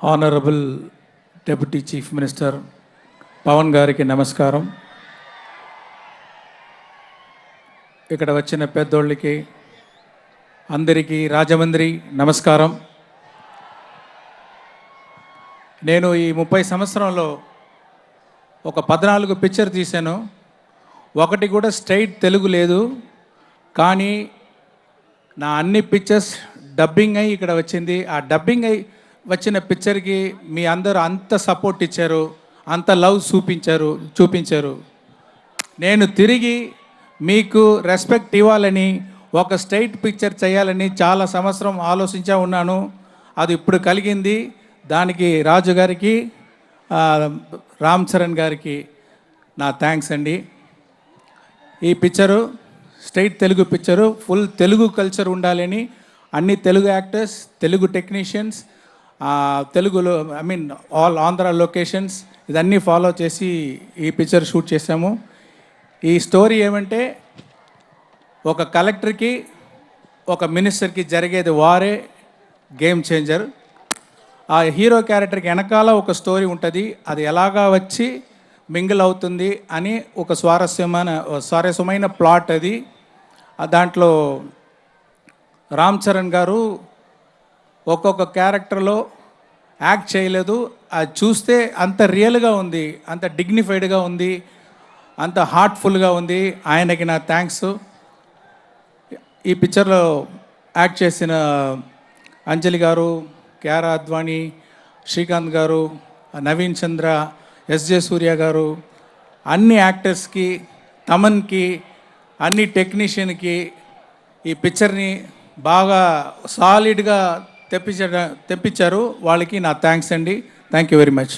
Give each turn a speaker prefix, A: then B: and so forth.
A: Honourable deputy chief minister Pawan గారికి నమస్కారం. ఇక్కడ వచ్చిన పెద్దోళ్ళకి అందరికీ రాజమండ్రి నమస్కారం. నేను ఈ 30 సంవత్సరంలో ఒక 14 పిక్చర్ తీశాను. ఒకటి కూడా స్ట్రైట్ తెలుగు లేదు, కానీ నా అన్ని పిక్చర్స్ డబ్బింగ్ అయ్యి ఇక్కడ వచ్చింది. ఆ డబ్బింగ్ అయ్యి వచ్చిన పిక్చర్కి మీ అందరూ అంత సపోర్ట్ ఇచ్చారు, అంత లవ్ చూపించారు. నేను తిరిగి మీకు రెస్పెక్ట్ ఇవ్వాలని ఒక స్ట్రైట్ పిక్చర్ చేయాలని చాలా సంవత్సరం ఆలోచించా ఉన్నాను. అది ఇప్పుడు కలిగింది. దానికి రాజు గారికి, రామ్ చరణ్ గారికి నా థ్యాంక్స్ అండి. ఈ picture straight Telugu picture, full Telugu culture ఉండాలని అన్ని తెలుగు యాక్టర్స్, తెలుగు టెక్నీషియన్స్, తెలుగులో ఆల్ ఆంధ్ర లొకేషన్స్ ఇదన్నీ ఫాలో చేసి ఈ పిక్చర్ షూట్ చేసాము. ఈ స్టోరీ ఏమంటే, ఒక కలెక్టర్కి ఒక మినిస్టర్కి జరిగేది వారే గేమ్ చేంజర్. ఆ హీరో క్యారెక్టర్కి వెనకాల ఒక స్టోరీ ఉంటుంది, అది ఎలాగా వచ్చి మింగిల్ అవుతుంది అని ఒక స్వారస్యమైన ప్లాట్ అది. దాంట్లో రామ్ చరణ్ గారు ఒక్కొక్క క్యారెక్టర్లో యాక్ట్ చేయలేదు. అది చూస్తే అంత రియల్గా ఉంది, అంత డిగ్నిఫైడ్గా ఉంది, అంత హార్ట్ఫుల్గా ఉంది. ఆయనకి నా థ్యాంక్స్. ఈ పిక్చర్లో యాక్ట్ చేసిన అంజలి గారు, క్యారా అద్వానీ, శ్రీకాంత్ గారు, నవీన్ చంద్ర, ఎస్జే సూర్య గారు, అన్ని యాక్టర్స్కి, తమన్కి, అన్ని టెక్నీషియన్కి ఈ పిక్చర్ని బాగా సాలిడ్గా తెప్పించారు. వాళ్ళకి నా థ్యాంక్స్ అండి. Thank you very much.